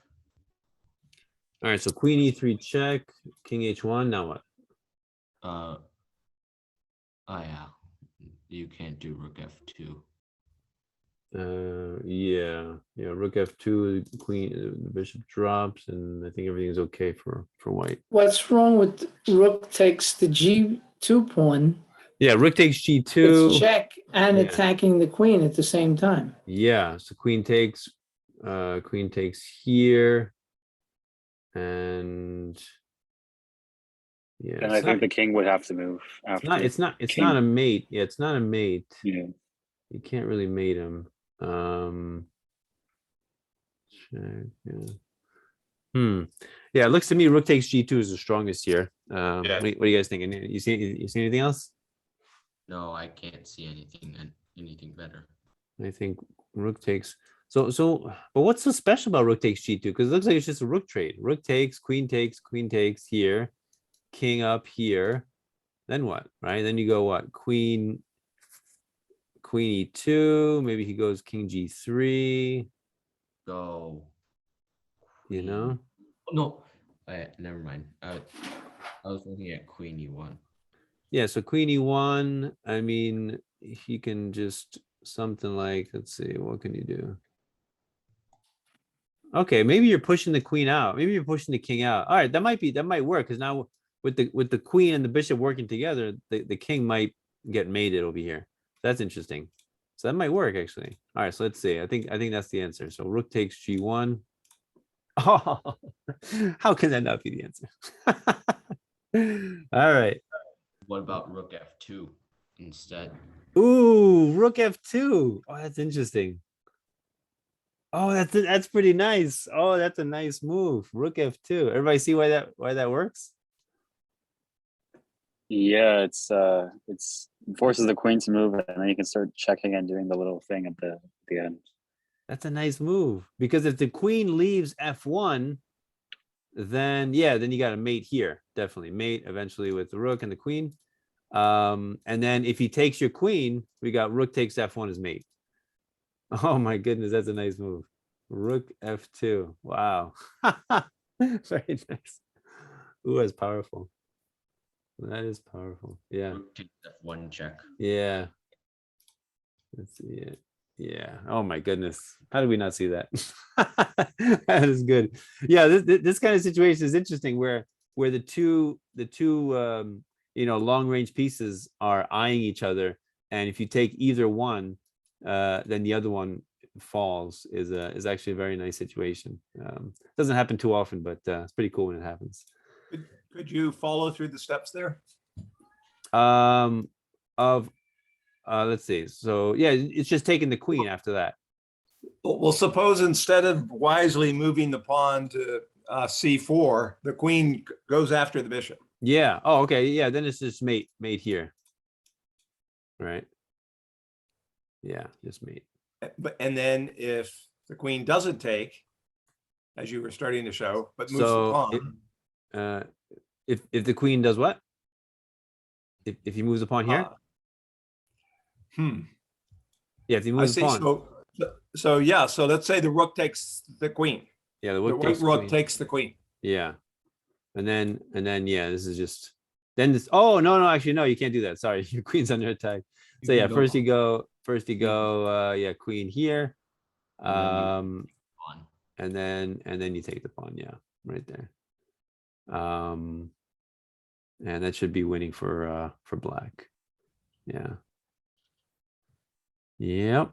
All right. So queen e3 check, king h1. Now what? Oh yeah, you can't do rook f2. Yeah. Rook f2, queen, the bishop drops, and I think everything's okay for white. What's wrong with rook takes the G2 pawn? Yeah, rook takes g2. It's check and Yeah. attacking the queen at the same time. Yeah, so queen takes here, and yeah, And I think the king would have to move after. it's not king. a mate. Yeah, it's not a mate. Yeah. You can't really mate him. Check, yeah. Yeah, it looks to me rook takes g2 is the strongest here. Yeah. What do you guys think? You see anything else? No, I can't see anything better. I think rook takes. So, but what's so special about rook takes g2? Because it looks like it's just a rook trade. Rook takes, queen takes here, king up here. Then what? Right? Then you go what? Queen e2. Maybe he goes king g3. Go. You know? No, never mind. I was looking at queen e1. Yeah. So queen e1. I mean, he can just something like. Let's see. What can you do? Okay, maybe you're pushing the queen out. Maybe you're pushing the king out. All right, that might work because now with the queen and the bishop working together, the king might get mated over here. That's interesting. So that might work actually. All right, so let's see. I think that's the answer. So rook takes g1. Oh, how can that not be the answer? All right. What about rook f2 instead? Ooh, rook f2. Oh, that's interesting. Oh, that's pretty nice. Oh, that's a nice move. Rook f2. Everybody see why that works? Yeah, it forces the queen to move, and then you can start checking and doing the little thing at the end. That's a nice move because if the queen leaves f1, then you got to mate here. Definitely mate eventually with the rook and the queen. And then if he takes your queen, we got rook takes f1 as mate. Oh my goodness, that's a nice move. Rook f2. Wow. Very nice. Ooh, that's powerful. That is powerful. Yeah. Rook takes f1 check. Yeah. Let's see it. Yeah. Oh my goodness. How did we not see that? That is good. Yeah, this kind of situation is interesting where the two long range pieces are eyeing each other, and if you take either one, then the other one falls is actually a very nice situation. Doesn't happen too often, but it's pretty cool when it happens. Could you follow through the steps there? Let's see. So yeah, it's just taking the queen after that. Well, suppose instead of wisely moving the pawn to c4, the queen goes after the bishop. Yeah. Oh, okay. Yeah. Then it's just mate here. Right. Yeah, just mate. And then if the queen doesn't take, as you were starting to show, but moves the pawn. If the queen does what? If he moves the pawn here? Yeah, if he moves the pawn. So yeah, so let's say the rook takes the queen. Yeah, The white rook takes the queen. Yeah. And then yeah, this is just then this. Oh no, actually no, you can't do that. Sorry, your queen's under attack. So yeah, first you go yeah, queen here. And then you take the pawn, yeah, right there. And that should be winning for black. Yeah. Yep.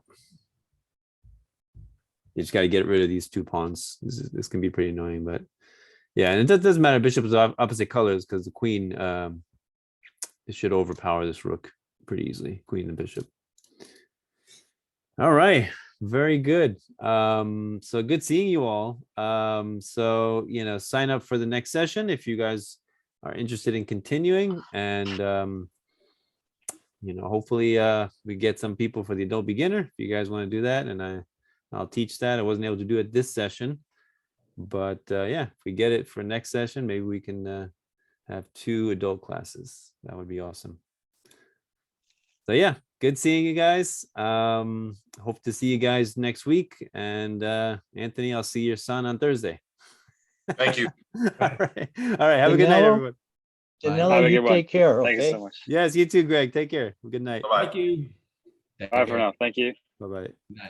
You just got to get rid of these 2 pawns. This can be pretty annoying, but yeah, and it doesn't matter. Bishop is opposite colors because the queen it should overpower this rook pretty easily. Queen and bishop. All right, very good. So good seeing you all. So sign up for the next session if you guys are interested in continuing, and hopefully we get some people for the adult beginner if you guys want to do that, and I'll teach that. I wasn't able to do it this session, but yeah, if we get it for next session, maybe we can have 2 adult classes. That would be awesome. So yeah, good seeing you guys. Hope to see you guys next week. And Anthony, I'll see your son on Thursday. Thank you. All right. Have a good night, Danilo? everyone. Have Danilo, a you good one. take care, Thank you okay? so much. Yes, you too, Greg. Take care. Good night. Bye-bye. Thank you. Bye for now. Thank you. Bye-bye. Good night.